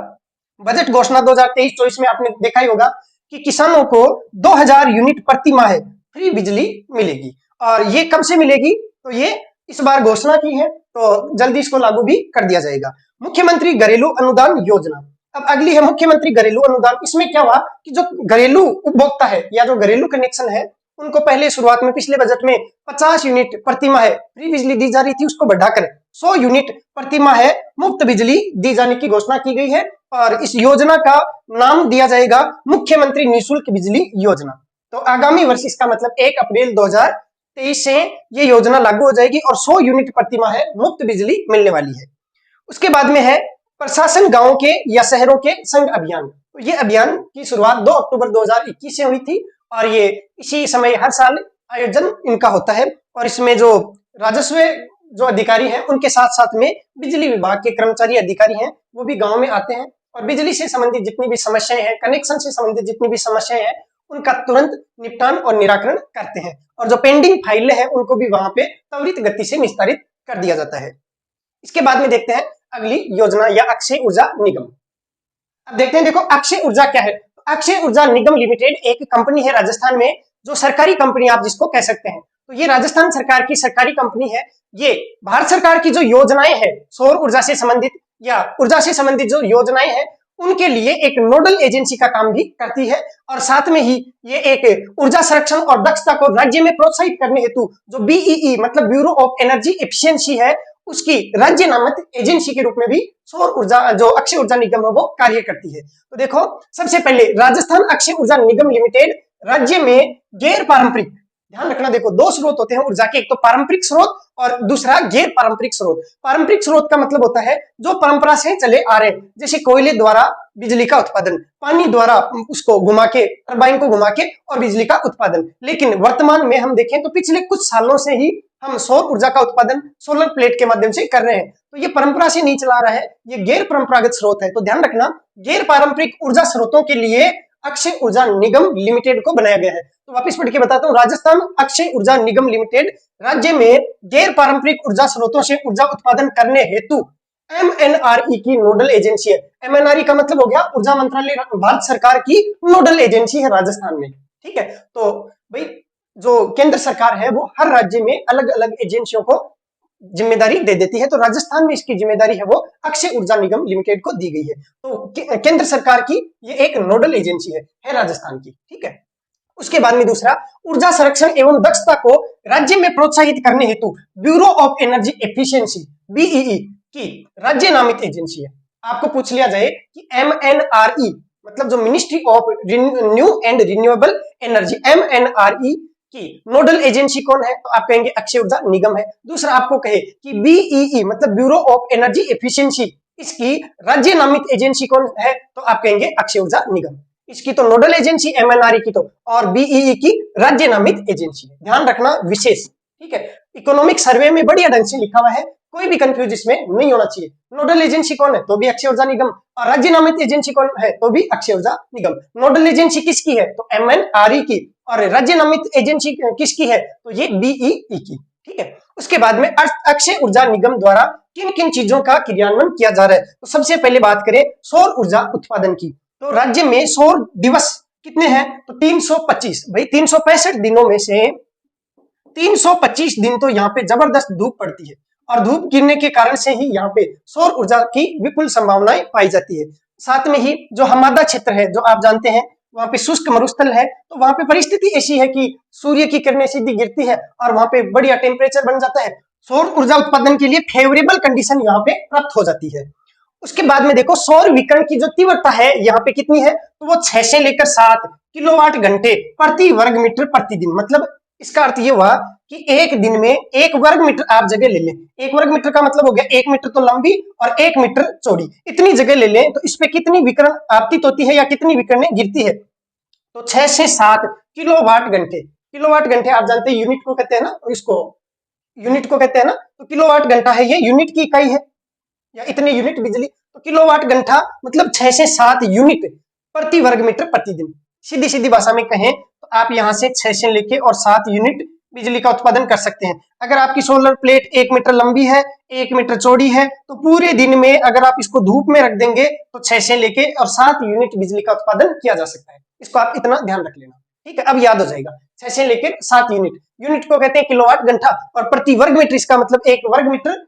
बजट घोषणा 2023-24 में आपने देखा ही होगा कि किसानों को 2000 यूनिट प्रति माह फ्री बिजली मिलेगी। और ये कब से मिलेगी? तो ये इस बार घोषणा की है, तो जल्दी इसको लागू भी कर दिया जाएगा। मुख्यमंत्री घरेलू अनुदान योजना। अब अगली है मुख्यमंत्री घरेलू अनुदान। इसमें क्या हुआ कि जो घरेलू उपभोक्ता है या जो घरेलू कनेक्शन है, उनको पहले शुरुआत में पिछले बजट में 50 यूनिट प्रति माह फ्री बिजली दी जा रही थी, उसको बढ़ाकर 100 यूनिट प्रति माह मुफ्त बिजली दी जाने की घोषणा की गई है और इस योजना का नाम दिया जाएगा मुख्यमंत्री निःशुल्क बिजली योजना। तो आगामी वर्ष इसका मतलब 1 अप्रैल 2023 से ये योजना लागू हो जाएगी और 100 यूनिट प्रति माह मुफ्त बिजली मिलने वाली है। उसके बाद में है प्रशासन गांवों के या शहरों के संग अभियान। तो ये अभियान की शुरुआत 2 अक्टूबर 2021 से हुई थी और ये इसी समय हर साल आयोजन इनका होता है। और इसमें जो राजस्व जो अधिकारी हैं, उनके साथ साथ में बिजली विभाग के कर्मचारी अधिकारी हैं, वो भी गांव में आते हैं और बिजली से संबंधित जितनी भी समस्याएं हैं, कनेक्शन से संबंधित जितनी भी समस्याएं हैं, उनका तुरंत निपटान और निराकरण करते हैं और जो पेंडिंग फाइलें हैं उनको भी वहां पे त्वरित गति से निस्तारित कर दिया जाता है। इसके बाद में देखते हैं अगली योजना या अक्षय ऊर्जा निगम। अब देखते हैं, देखो अक्षय ऊर्जा क्या है। अक्षय ऊर्जा निगम लिमिटेड एक कंपनी है राजस्थान में, जो सरकारी कंपनी आप जिसको कह सकते हैं। तो ये राजस्थान सरकार की सरकारी कंपनी है। ये भारत सरकार की जो योजनाएं हैं सौर ऊर्जा से संबंधित या ऊर्जा से संबंधित जो योजनाएं हैं, उनके लिए एक नोडल एजेंसी का काम भी करती है और साथ में ही ये एक ऊर्जा संरक्षण और दक्षता को राज्य में प्रोत्साहित करने हेतु जो बीईई मतलब ब्यूरो ऑफ एनर्जी एफिशिएंसी है, उसकी राज्य नामित एजेंसी के रूप में भी सौर ऊर्जा जो अक्षय ऊर्जा निगम है वो कार्य करती है। तो देखो, सबसे पहले राजस्थान अक्षय ऊर्जा निगम लिमिटेड राज्य में गैर पारंपरिक, ध्यान रखना, देखो 2 स्रोत होते हैं ऊर्जा के, एक तो पारंपरिक स्रोत और दूसरा गैर पारंपरिक स्रोत। पारंपरिक स्रोत का मतलब होता है जो परंपरा से चले आ रहे हैं, जैसे कोयले द्वारा बिजली का उत्पादन, पानी द्वारा उसको घुमा के, टरबाइन को घुमा के और बिजली का उत्पादन। लेकिन वर्तमान में हम देखें तो पिछले कुछ सालों से ही हम सौर ऊर्जा का उत्पादन सोलर प्लेट के माध्यम से कर रहे हैं। तो ये परंपरा से नहीं चला रहा है, ये गैर परंपरागत स्रोत है। तो ध्यान रखना, गैर पारंपरिक ऊर्जा स्रोतों के लिए अक्षय ऊर्जा निगम लिमिटेड को बनाया गया है। तो वापस पढ़ के बताता हूँ, राजस्थान अक्षय ऊर्जा निगम लिमिटेड राज्य में गैर पारंपरिक ऊर्जा स्रोतों से ऊर्जा उत्पादन करने हेतु एमएनआरई की नोडल एजेंसी है। एमएनआरई का मतलब हो गया ऊर्जा मंत्रालय, भारत सरकार की नोडल एजेंसी है राजस्थान में। ठीक है, तो भाई जो केंद्र सरकार है वो हर राज्य में अलग अलग एजेंसियों को जिम्मेदारी दे देती है। तो राजस्थान में इसकी जिम्मेदारी है वो अक्षय ऊर्जा निगम लिमिटेड को दी गई है। तो केंद्र सरकार की ये एक नोडल एजेंसी है राजस्थान की। ठीक है, उसके बाद में दूसरा, ऊर्जा संरक्षण एवं दक्षता को राज्य में प्रोत्साहित करने हेतु bureau of energy efficiency BEE की राज्य नामित एजेंसी है। आपको पूछ लिया जाए कि एमएनआरई मतलब जो ministry of new and renewable energy, MNRE की नोडल एजेंसी कौन है, तो आप कहेंगे अक्षय ऊर्जा निगम है। दूसरा आपको कहे कि बीईई मतलब ब्यूरो ऑफ एनर्जी एफिशिएंसी, इसकी राज्य नामित एजेंसी कौन है, तो आप कहेंगे अक्षय ऊर्जा निगम। इसकी तो नोडल एजेंसी एमएनआरई की तो, और बीईई की राज्य नामित एजेंसी है। ध्यान रखना विशेष। ठीक है, इकोनॉमिक सर्वे में बढ़िया ढंग से लिखा हुआ है, कोई भी कंफ्यूज इसमें नहीं होना चाहिए। नोडल एजेंसी कौन है, तो भी अक्षय ऊर्जा निगम, और राज्य नामित एजेंसी कौन है, तो भी अक्षय ऊर्जा निगम। नोडल एजेंसी किसकी है, तो एमएनआरई की, और राज्य नामित एजेंसी किसकी है, तो ये बीईई की। ठीक है, उसके बाद में अक्षय ऊर्जा निगम द्वारा किन किन चीजों का क्रियान्वयन किया जा रहा है। तो सबसे पहले बात करें सौर ऊर्जा उत्पादन की, तो राज्य में सौर दिवस कितने हैं, तो 325। भाई 365 दिनों में से 325 दिन तो यहाँ पे जबरदस्त धूप पड़ती है, और धूप गिरने के कारण से ही यहाँ पे सौर ऊर्जा की विपुल संभावनाएं पाई जाती है। साथ में ही जो हमादा क्षेत्र है, जो आप जानते हैं वहां पे शुष्क मरुस्थल है, तो वहां पे परिस्थिति ऐसी है कि सूर्य की किरणें सीधी गिरती है और वहां पे बढ़िया टेम्परेचर बन जाता है, सौर ऊर्जा उत्पादन के लिए फेवरेबल कंडीशन यहाँ पे प्राप्त हो जाती है। उसके बाद में देखो सौर विकिरण की जो तीव्रता है यहाँ पे कितनी है, तो वो 6 से लेकर 7 किलोवाट घंटे प्रति वर्ग मीटर प्रतिदिन। मतलब इसका अर्थ ये हुआ कि एक दिन में 1 वर्ग मीटर आप जगह ले लें। 1 वर्ग मीटर का मतलब हो गया 1 मीटर तो लंबी और 1 मीटर चौड़ी, इतनी जगह ले लें तो इस पे कितनी विकिरण आपतित होती है या कितनी विकिरणें गिरती है, तो 6 से 7 किलोवाट घंटे। किलोवाट घंटे आप जानते हैं यूनिट को कहते हैं ना, इसको यूनिट को कहते हैं ना, तो किलोवाट घंटा है ये यूनिट की इकाई है, या इतने यूनिट बिजली, तो किलोवाट घंटा मतलब 6 से 7 यूनिट प्रति वर्ग मीटर प्रतिदिन। सीधी सीधी भाषा में कहें तो आप यहाँ से 6 से लेके और 7 यूनिट बिजली का उत्पादन कर सकते हैं। अगर आपकी सोलर प्लेट 1 मीटर लंबी है, 1 मीटर चौड़ी है, तो पूरे दिन में अगर आप इसको धूप में रख देंगे तो 6 से लेके और 7 यूनिट बिजली का उत्पादन किया जा सकता है। इसको आप इतना ध्यान रख लेना, ठीक है, अब याद हो जाएगा। 6 से लेकर 7 यूनिट, यूनिट को कहते हैं किलोवाट घंटा, और प्रति वर्ग मीटर इसका मतलब 1 वर्ग मीटर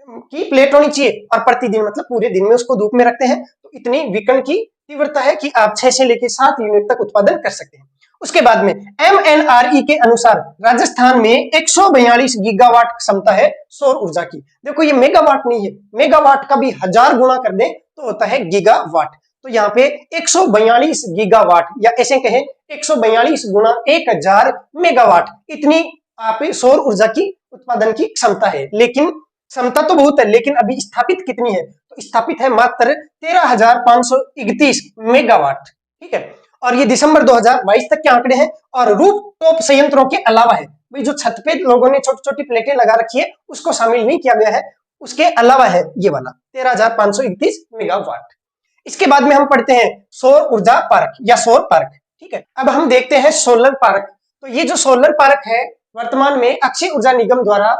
की प्लेट होनी चाहिए, और प्रतिदिन मतलब पूरे दिन में उसको धूप में रखते हैं, तो इतनी विकिरण की तीव्रता है कि आप 6 से लेकर 7 यूनिट तक उत्पादन कर सकते हैं। उसके बाद में MNRE के अनुसार राजस्थान में 142 गीगावाट क्षमता है सौर ऊर्जा की। देखो ये मेगावाट नहीं है, मेगावाट का भी 1000 गुणा कर दें तो होता है गीगावाट। तो यहाँ पे 142 गीगावाट, या ऐसे कहें 142 गुणा 1000 मेगावाट, इतनी आप सौर ऊर्जा की उत्पादन की क्षमता है। लेकिन क्षमता तो बहुत है, लेकिन अभी स्थापित कितनी है, तो स्थापित है मात्र 13,531 मेगावाट, ठीक है। और ये दिसंबर 2022 तक के आंकड़े हैं, और रूफटॉप संयंत्रों के अलावा है, भाई जो छत पे लोगों ने छोटी छोटी प्लेटें लगा रखी है उसको शामिल नहीं किया गया है, उसके अलावा है ये वाला 13,531 मेगावाट। इसके बाद में हम पढ़ते हैं सौर ऊर्जा पार्क या सौर पार्क, ठीक है। अब हम देखते हैं सोलर पार्क। तो ये जो सोलर पार्क है वर्तमान में अक्षय ऊर्जा निगम द्वारा,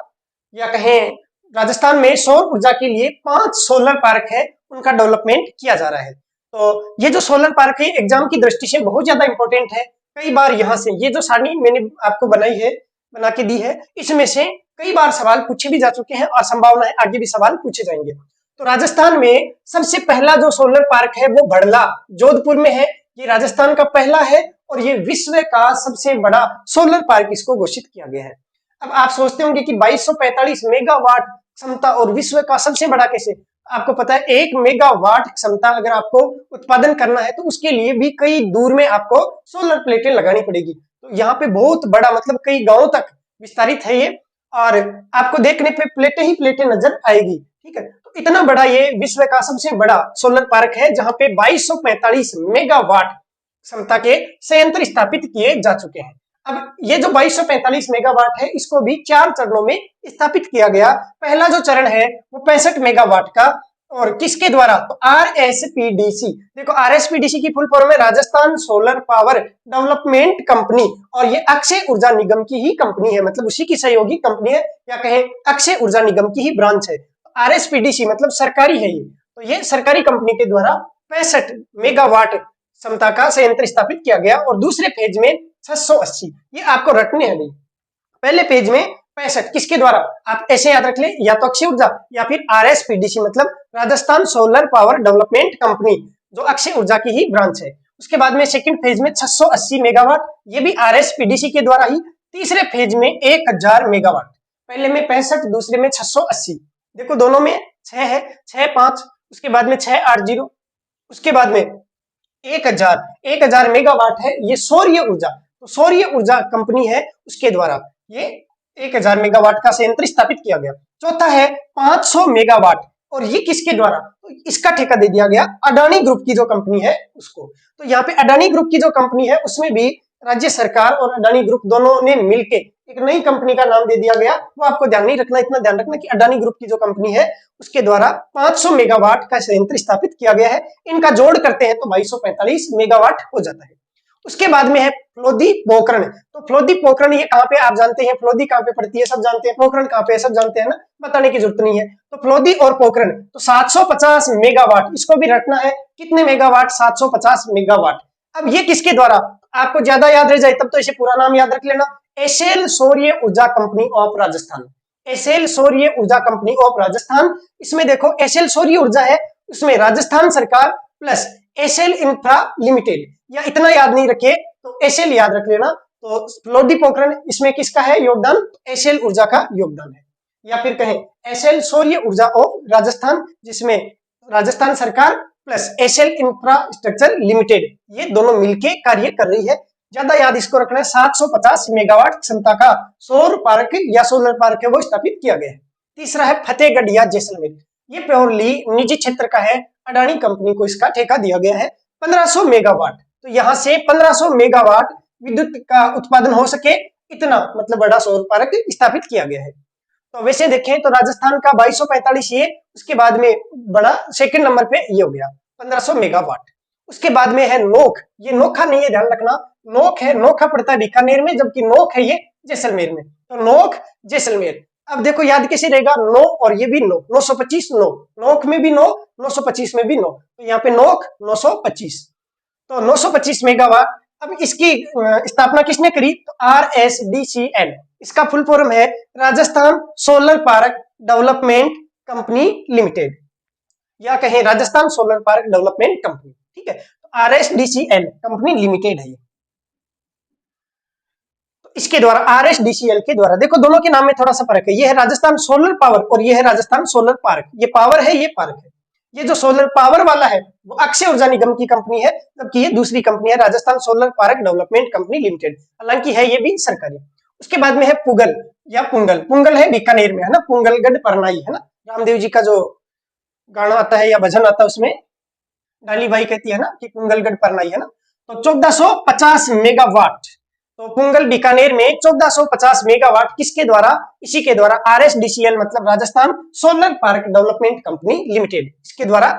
या कहें राजस्थान में सौर ऊर्जा के लिए 5 सोलर पार्क है, उनका डेवलपमेंट किया जा रहा है। तो ये जो सोलर पार्क है एग्जाम की दृष्टि से बहुत ज्यादा इंपॉर्टेंट है। कई बार यहाँ से ये जो सारणी मैंने आपको बना के दी है, इसमें से कई बार सवाल पूछे भी जा चुके हैं, और संभावना है आगे भी सवाल पूछे जाएंगे। तो राजस्थान में सबसे पहला जो सोलर पार्क है वो भड़ला जोधपुर में है। ये राजस्थान का पहला है, और ये विश्व का सबसे बड़ा सोलर पार्क इसको घोषित किया गया है। अब आप सोचते होंगे कि 2245 मेगावाट क्षमता और विश्व का सबसे बड़ा कैसे? आपको पता है 1 मेगावाट क्षमता अगर आपको उत्पादन करना है तो उसके लिए भी कई दूर में आपको सोलर प्लेटें लगानी पड़ेगी। तो यहाँ पे बहुत बड़ा मतलब कई गांवों तक विस्तारित है ये, और आपको देखने पे प्लेटें ही प्लेटें नजर आएगी, ठीक है। तो इतना बड़ा ये विश्व का सबसे बड़ा सोलर पार्क है, जहाँ पे 2245 मेगावाट क्षमता के संयंत्र स्थापित किए जा चुके हैं। अब ये जो 2245 मेगावाट है इसको भी 4 चरणों में स्थापित किया गया। पहला जो चरण है वो 65 मेगावाट का, और किसके द्वारा? तो RSPDC। देखो RSPDC की फुल फॉर्म है Rajasthan solar power development company, और ये अक्षय ऊर्जा निगम की ही कंपनी है, मतलब उसी की सहयोगी कंपनी है, या कहें अक्षय ऊर्जा निगम की ही ब्रांच है। RSPDC मतलब सरकारी है ये, तो ये सरकारी कंपनी के द्वारा 65 मेगावाट क्षमता का संयंत्र स्थापित किया गया। और दूसरे फेज में 680, ये आपको रटने हैं नहीं। पहले पेज में 65 किसके द्वारा? आप ऐसे याद रख ले, या तो अक्षय ऊर्जा या फिर RSPDC मतलब Rajasthan solar power development company, जो अक्षय ऊर्जा की ही ब्रांच है। उसके बाद में सेकंड फेज में 680 मेगावाट, ये भी RSPDC के द्वारा ही। तीसरे फेज में 1000 मेगावाट, पहले में 65, दूसरे में 680। देखो दोनों में 6 है, 6-5, उसके बाद में 680, उसके बाद में 1000 मेगावाट है ये सौर्य ऊर्जा। तो सौर्य ऊर्जा कंपनी है, उसके द्वारा ये 1000 मेगावाट का संयंत्र स्थापित किया गया। चौथा है 500 मेगावाट, और ये किसके द्वारा? तो इसका ठेका दे दिया गया अडानी ग्रुप की जो कंपनी है उसको। तो यहाँ पे अडानी ग्रुप की जो कंपनी है उसमें भी राज्य सरकार और अडानी ग्रुप दोनों ने मिलके एक नई कंपनी का नाम दे दिया गया। वो आपको ध्यान नहीं रखना, इतना ध्यान रखना कि अडानी ग्रुप की जो कंपनी है उसके द्वारा 500 मेगावाट का संयंत्र स्थापित किया गया है। इनका जोड़ करते हैं तो 2245 मेगावाट हो जाता है। उसके बाद में है फ्लोदी पोखरण। तो फ्लोदी पोखरण ये कहाँ पे? आप जानते हैं फ्लोदी कहाँ पे पड़ती है, सब जानते हैं। पोखरण कहाँ पे है, सब जानते हैं ना, बताने की जरूरत नहीं है। तो फ्लोदी और पोखरण तो 750 मेगावाट, इसको भी रखना है। कितने मेगावाट? 750 मेगावाट। अब ये किसके द्वारा, आपको ज्यादा याद रह जाए तब तो इसे पूरा नाम याद रख लेना, एसेल सौर्य ऊर्जा कंपनी ऑफ राजस्थान। एसेल सौर्य ऊर्जा कंपनी ऑफ राजस्थान। इसमें देखो एसेल सौर्य ऊर्जा है, उसमें राजस्थान सरकार प्लस एसेल इंफ्रा लिमिटेड, या इतना याद नहीं रखे तो एसेल याद रख लेना। तो लोधी पोखरण इसमें किसका है योगदान, एसेल ऊर्जा का योगदान है, या फिर कहें एसेल सौर्य ऊर्जा ऑफ राजस्थान, जिसमें राजस्थान सरकार प्लस एसेल इंफ्रास्ट्रक्चर लिमिटेड, ये दोनों मिलके कार्य कर रही है। ज्यादा याद इसको रखना है, 750 मेगावाट क्षमता का सौर पार्क या सोलर पार्क है वो स्थापित किया गया है। तीसरा है फतेहगढ़ या जैसलमेर, ये प्योरली निजी क्षेत्र का है, अडानी कंपनी को इसका ठेका दिया गया है 1500 मेगावाट। तो यहाँ से 1500 मेगावाट विद्युत का उत्पादन हो सके इतना मतलब बड़ा सौर पार्क स्थापित किया गया है। तो वैसे देखें तो राजस्थान का 2245 ये, उसके बाद में बड़ा सेकंड नंबर पे ये हो गया 1500 मेगावाट। उसके बाद में है नोक, ये नोखा नहीं है ध्यान रखना, नोक है, नोखा पड़ता है बीकानेर में, जबकि नोक है ये जैसलमेर में। तो नोक जैसलमेर, अब देखो याद कैसे रहेगा, नो और ये भी नो, 925 नो, नोक में भी नो, 925 में भी नो, तो यहाँ पे नोक 925, तो 925 मेगावाट। अब इसकी स्थापना किसने करी, तो RSDCL, इसका फुल फॉर्म है Rajasthan solar park development company limited, या कहें Rajasthan solar park development company, ठीक है। तो RSDCL कंपनी लिमिटेड है ये। तो इसके द्वारा RSDCL के द्वारा, देखो दोनों के नाम में थोड़ा सा फर्क है, ये है राजस्थान सोलर पावर और ये है राजस्थान सोलर पार्क, ये पावर है ये पार्क है। ये जो सोलर पावर वाला है वो अक्षय ऊर्जा निगम की कंपनी है, जबकि ये दूसरी कंपनी है Rajasthan solar park development company limited, हालांकि है ये भी सरकारी। उसके बाद में है पुगल या पुंगल, पुंगल है बीकानेर में है ना, पुंगलगढ़ परनाई है ना, रामदेव जी का जो गाना आता है या भजन आता है उसमें डाली बाई कहती है ना कि पुंगलगढ़ परनाई है ना। तो 1450 मेगावाट, तो पुंगल बीकानेर में 1450 मेगावाट किसके द्वारा, इसी के द्वारा RSDCL मतलब Rajasthan solar park development company limited, इसके द्वारा।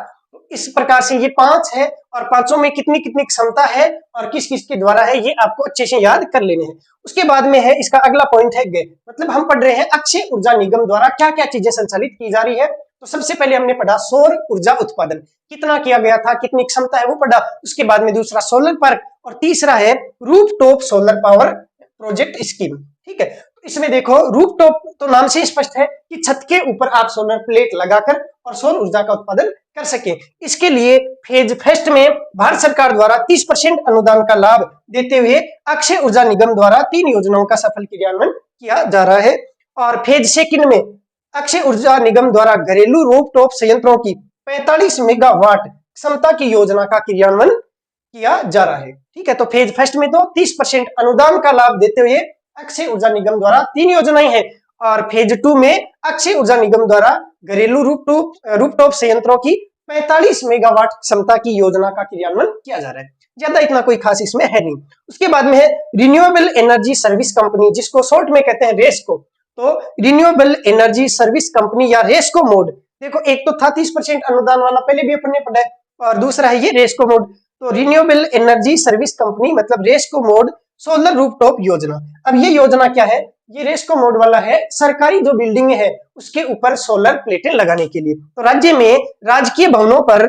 इस प्रकार से ये 5 है और पांचों में कितनी कितनी क्षमता है और किस किस के द्वारा है ये आपको अच्छे से याद कर लेने हैं। उसके बाद में है इसका अगला पॉइंट है गए, मतलब हम पढ़ रहे हैं अक्षय ऊर्जा निगम द्वारा क्या क्या चीजें संचालित की जा रही है। तो सबसे पहले हमने पढ़ा सौर ऊर्जा उत्पादन कितना किया गया था, कितनी क्षमता है वो पढ़ा। उसके बाद में दूसरा सोलर पार्क और तीसरा है rooftop solar power project scheme, ठीक है। इसमें देखो रूफटॉप तो नाम से स्पष्ट है कि छत के ऊपर आप सोलर प्लेट लगाकर और सौर ऊर्जा का उत्पादन कर सके। इसके लिए फेज फर्स्ट में भारत सरकार द्वारा 30% अनुदान का लाभ देते हुए अक्षय ऊर्जा निगम द्वारा 3 योजनाओं का सफल क्रियान्वयन किया जा रहा है। और फेज सेकंड में अक्षय ऊर्जा निगम द्वारा घरेलू रूफटॉप संयंत्रों की 45 मेगावाट क्षमता की योजना का क्रियान्वयन किया जा रहा है, ठीक है। तो फेज फर्स्ट में तो 30% अनुदान का लाभ देते हुए अक्षय ऊर्जा निगम द्वारा 3 योजनाएं हैं, और फेज 2 में अक्षय ऊर्जा निगम द्वारा घरेलू रूफटॉप संयंत्रों की 45 मेगावाट क्षमता की योजना का क्रियान्वयन किया जा रहा है। ज्यादा इतना कोई खास इसमें है नहीं। उसके बाद में है रिन्यूएबल एनर्जी सर्विस कंपनी, जिसको शॉर्ट में कहते हैं रेस्को। तो रिन्यूएबल एनर्जी सर्विस कंपनी या रेस्को मोड, देखो एक तो था 30% अनुदान वाला, पहले भी अपने पढ़ा है, और दूसरा है ये रेस्को मोड। तो रिन्यूएबल एनर्जी सर्विस कंपनी मतलब रेस्को मोड सोलर रूफटॉप योजना। अब ये योजना क्या है, ये रेस्को मोड वाला है सरकारी जो बिल्डिंग है उसके ऊपर सोलर प्लेटें लगाने के लिए। तो राज्य में राजकीय भवनों पर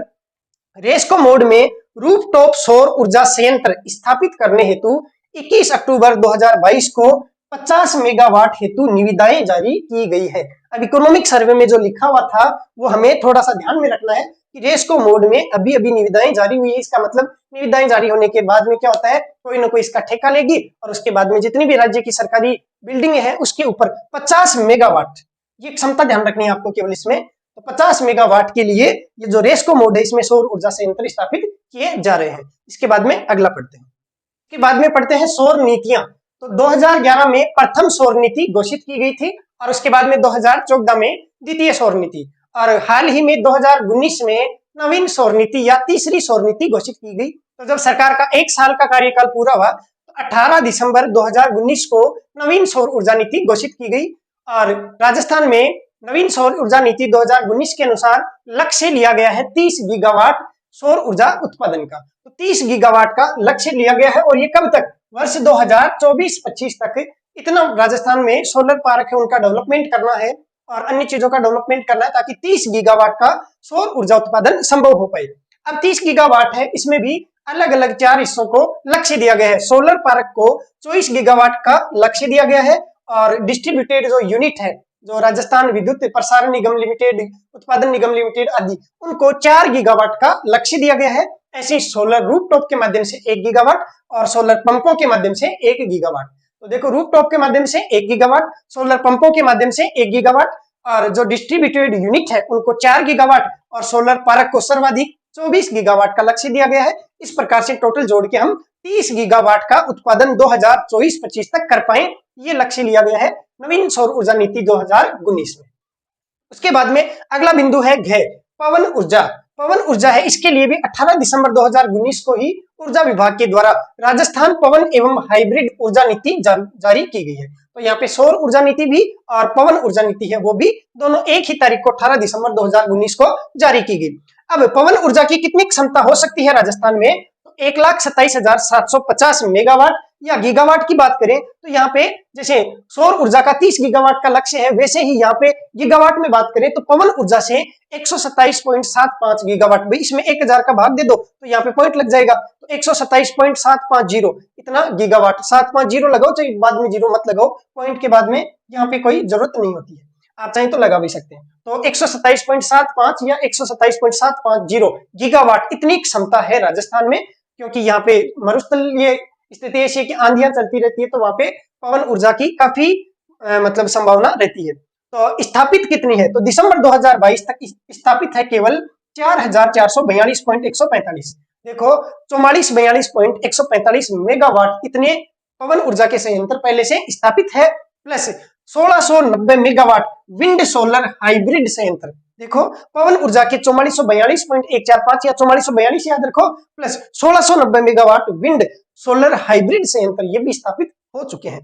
रेस्को मोड में रूफटॉप सौर ऊर्जा संयंत्र स्थापित करने हेतु 21 अक्टूबर 2022 को 50 मेगावाट हेतु निविदाएं जारी की गई है। अब इकोनॉमिक सर्वे में जो लिखा हुआ था वो हमें थोड़ा सा ध्यान में रखना है कि रेस्को मोड में अभी अभी निविदाएं जारी हुई है। इसका मतलब निविदाएं जारी होने के बाद में क्या होता है, कोई ना कोई इसका ठेका लेगी और उसके बाद में जितनी भी राज्य की सरकारी बिल्डिंग है उसके ऊपर 50 मेगावाट, ये क्षमता ध्यान रखनी है आपको केवल इसमें। तो 50 मेगावाट के लिए ये जो रेस्को मोड है इसमें सौर ऊर्जा संयंत्र स्थापित किए जा रहे हैं। इसके बाद में अगला पढ़ते हैं, इसके बाद में पढ़ते हैं सौर नीतियां। तो 2011 में प्रथम सौर नीति घोषित की गई थी और उसके बाद में 2014 में द्वितीय सौर नीति, और हाल ही में 2019 में नवीन सौर नीति या तीसरी सौर नीति घोषित की गई। तो जब सरकार का 1 साल का कार्यकाल पूरा हुआ तो 18 दिसंबर 2019 को नवीन सौर ऊर्जा नीति घोषित की गई, और राजस्थान में नवीन सौर ऊर्जा नीति 2019 के अनुसार लक्ष्य लिया गया है 30 गीगावाट सौर ऊर्जा उत्पादन का। तो 30 गीगावाट का लक्ष्य लिया गया है, और ये कब तक, वर्ष 2024-25 तक इतना राजस्थान में सोलर पार्क है उनका डेवलपमेंट करना है और अन्य चीजों का डेवलपमेंट करना है ताकि 30 गीगावाट का सौर ऊर्जा उत्पादन संभव हो पाए। अब 30 गीगावाट है, इसमें भी अलग अलग 4 हिस्सों को लक्ष्य दिया गया है। सोलर पार्क को 24 गीगावाट का लक्ष्य दिया गया है और डिस्ट्रीब्यूटेड जो यूनिट है, जो राजस्थान विद्युत प्रसारण निगम लिमिटेड, उत्पादन निगम लिमिटेड आदि, उनको 4 गीगावाट का लक्ष्य दिया गया है। ऐसे ही सोलर रूफटॉप के माध्यम से 1 गीगावाट और सोलर पंपों के माध्यम से 1 गीगावाट। तो देखो, रूफटॉप के माध्यम से 1 गीगावाट, सोलर पंपों के माध्यम से 1 गीगावाट और जो डिस्ट्रीब्यूटेड यूनिट है उनको 4 गीगावाट और सोलर पार्क को सर्वाधिक 24 गीगावाट का लक्ष्य दिया गया है। इस प्रकार से टोटल जोड़ के हम 30 गीगावाट का उत्पादन 2024-25 तक कर पाए, ये लक्ष्य लिया गया है नवीन सौर ऊर्जा नीति 2019 में। उसके बाद में अगला बिंदु है घ पवन ऊर्जा। पवन ऊर्जा है, इसके लिए भी 18 दिसंबर 2019 को ही ऊर्जा विभाग के द्वारा राजस्थान पवन एवं हाइब्रिड ऊर्जा नीति जारी की गई है। तो यहाँ पे सौर ऊर्जा नीति भी और पवन ऊर्जा नीति है वो भी दोनों एक ही तारीख को 18 दिसंबर 2019 को जारी की गई। अब पवन ऊर्जा की कितनी क्षमता हो सकती है राजस्थान में, तो 1,27,750 मेगावाट या गीगावाट की बात करें तो यहाँ पे जैसे सौर ऊर्जा का 30 गीगावाट का लक्ष्य है, वैसे ही यहाँ पे गीगावाट में बात करें तो पवन ऊर्जा से 127.75 गीगावाट, भाई इसमें 1000 का भाग दे दो तो यहाँ पे पॉइंट लग जाएगा। तो 127.750 इतना गीगावाट, 750 लगाओ चाहे बाद में जीरो मत लगाओ, पॉइंट के बाद में यहाँ पे कोई जरूरत नहीं होती है, आप चाहे तो लगा भी सकते हैं। तो 127.75 या 127.750 गीगावाट इतनी क्षमता है राजस्थान में, क्योंकि यहाँ पे मरुस्थलीय स्थिति ऐसी कि आंधियां चलती रहती है, तो वहां पे पवन ऊर्जा की काफी मतलब संभावना रहती है। तो स्थापित कितनी है, तो दिसंबर 2022 तक स्थापित है केवल 4,442.145। देखो 4442.145 मेगावाट इतने पवन ऊर्जा के संयंत्र पहले से स्थापित है, plus 1690 megawatt wind solar hybrid संयंत्र। देखो पवन ऊर्जा के 4442.145 या 4442 याद रखो, plus 1690 megawatt wind solar hybrid संयंत्र ये भी स्थापित हो चुके हैं।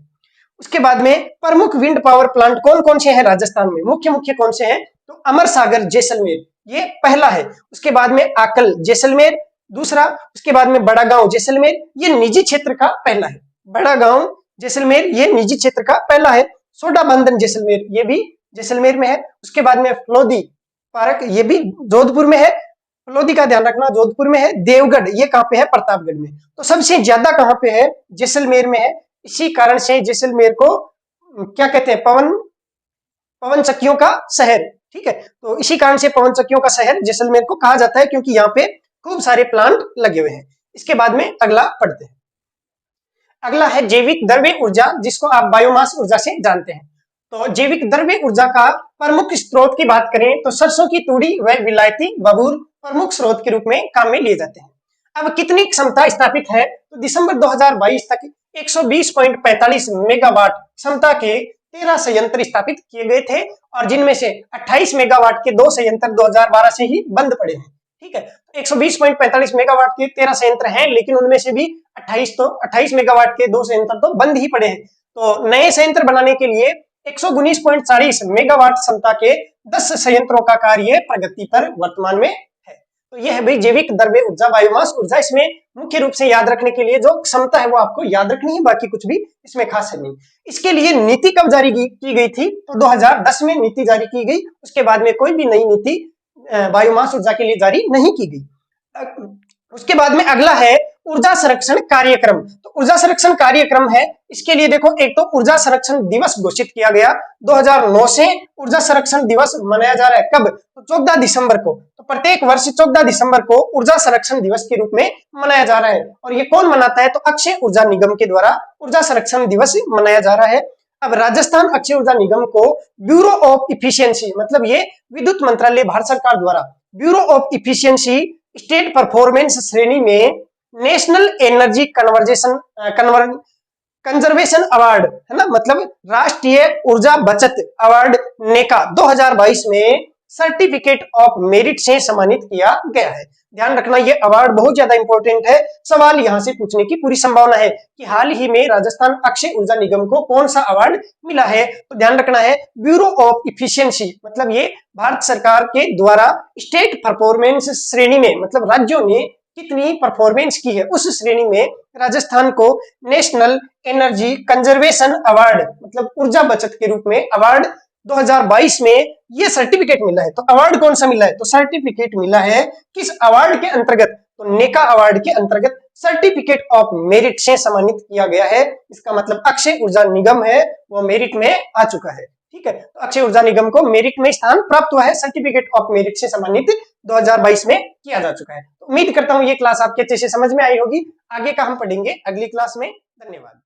उसके बाद में प्रमुख विंड पावर प्लांट कौन कौन से हैं राजस्थान में, मुख्य कौन से हैं, तो अमर सागर जैसलमेर ये पहला है। उसके बाद में आकल जैसलमेर दूसरा, उसके बाद में बड़ा गांव जैसलमेर ये निजी क्षेत्र का पहला है, बड़ा गांव जैसलमेर ये निजी क्षेत्र का पहला है। सोडा बंदन जैसलमेर ये भी जैसलमेर में है। उसके बाद में फलोदी पार्क ये भी जोधपुर में है, फलोदी का ध्यान रखना जोधपुर में है। देवगढ़ ये कहाँ पे है, प्रतापगढ़ में। तो सबसे ज्यादा कहाँ पे है, जैसलमेर में है। इसी कारण से जैसलमेर को क्या कहते हैं, पवन चक्कियों का शहर, ठीक है। तो इसी कारण से पवन चक्कियों का शहर जैसलमेर को कहा जाता है, क्योंकि यहाँ पे खूब सारे प्लांट लगे हुए हैं। इसके बाद में अगला पढ़ते हैं। अगला है जैविक द्रव्य ऊर्जा, जिसको आप बायोमास ऊर्जा से जानते हैं। तो जैविक द्रव्य ऊर्जा का प्रमुख स्रोत की बात करें तो सरसों की तूड़ी व विलायती बबूर प्रमुख स्रोत के रूप में काम में लिए जाते हैं। अब कितनी क्षमता स्थापित है, तो दिसंबर 2022 तक 120.45 मेगावाट क्षमता के 13 संयंत्र स्थापित किए गए थे, और जिनमें से 28 मेगावाट के 2 संयंत्र 2012 से ही बंद पड़े हैं, ठीक है। 120.45 मेगावाट के 13 संयंत्र हैं, लेकिन उनमें से भी 28 मेगावाट के 2 संयंत्र तो बंद ही पड़े हैं। तो नए संयंत्र बनाने के लिए 119.40 मेगावाट क्षमता के 10 संयंत्रों का कार्य प्रगति पर वर्तमान में है। तो यह है भाई जैविक द्रव्य ऊर्जा, बायोमास ऊर्जा। इसमें मुख्य रूप से याद रखने के लिए जो क्षमता है वो आपको याद रखनी है, बाकी कुछ भी इसमें खास है नहीं। इसके लिए नीति कब जारी की गई थी, तो 2010 में नीति जारी की गई। उसके बाद में कोई भी नई नीति बायोमास ऊर्जा के लिए जारी नहीं की गई। उसके बाद में अगला है ऊर्जा संरक्षण कार्यक्रम। तो ऊर्जा संरक्षण कार्यक्रम है, इसके लिए देखो एक तो ऊर्जा संरक्षण दिवस घोषित किया गया 2009 से। ऊर्जा संरक्षण दिवस मनाया जा रहा है कब, तो 14 दिसंबर को। तो प्रत्येक वर्ष 14 दिसंबर को ऊर्जा संरक्षण दिवस के रूप में मनाया जा रहा है। और ये कौन मनाता है, तो अक्षय ऊर्जा निगम के द्वारा ऊर्जा संरक्षण दिवस मनाया जा रहा है। अब राजस्थान अक्षय ऊर्जा निगम को ब्यूरो ऑफ इफिशियंसी, मतलब ये विद्युत मंत्रालय भारत सरकार द्वारा bureau of efficiency state performance श्रेणी में नेशनल एनर्जी कंजर्वेशन अवार्ड है ना, मतलब राष्ट्रीय ऊर्जा बचत अवार्ड नेका 2022 में सर्टिफिकेट ऑफ मेरिट से सम्मानित किया गया है। ध्यान रखना ये अवार्ड बहुत ज्यादा इंपॉर्टेंट है, सवाल यहां से पूछने की पूरी संभावना है कि हाल ही में राजस्थान अक्षय ऊर्जा निगम को कौन सा अवार्ड मिला है। तो ध्यान रखना है ब्यूरो ऑफ इफिशियंसी, मतलब ये भारत सरकार के द्वारा स्टेट परफॉर्मेंस श्रेणी में, मतलब राज्यों ने कितनी परफॉर्मेंस की है उस श्रेणी में राजस्थान को नेशनल एनर्जी कंजर्वेशन अवार्ड, मतलब ऊर्जा बचत के रूप में अवार्ड 2022 में ये सर्टिफिकेट मिला है। तो अवार्ड कौन सा मिला है, तो सर्टिफिकेट मिला है। किस अवार्ड के अंतर्गत, तो नेका अवार्ड के अंतर्गत सर्टिफिकेट ऑफ मेरिट से सम्मानित किया गया है। इसका मतलब अक्षय ऊर्जा निगम है वो मेरिट में आ चुका है। ठीक है, तो अक्षय ऊर्जा निगम को मेरिट में स्थान प्राप्त हुआ है, सर्टिफिकेट ऑफ मेरिट से सम्मानित 2022 में किया जा चुका है। तो उम्मीद करता हूं ये क्लास आपके अच्छे से समझ में आई होगी। आगे का हम पढ़ेंगे अगली क्लास में। धन्यवाद।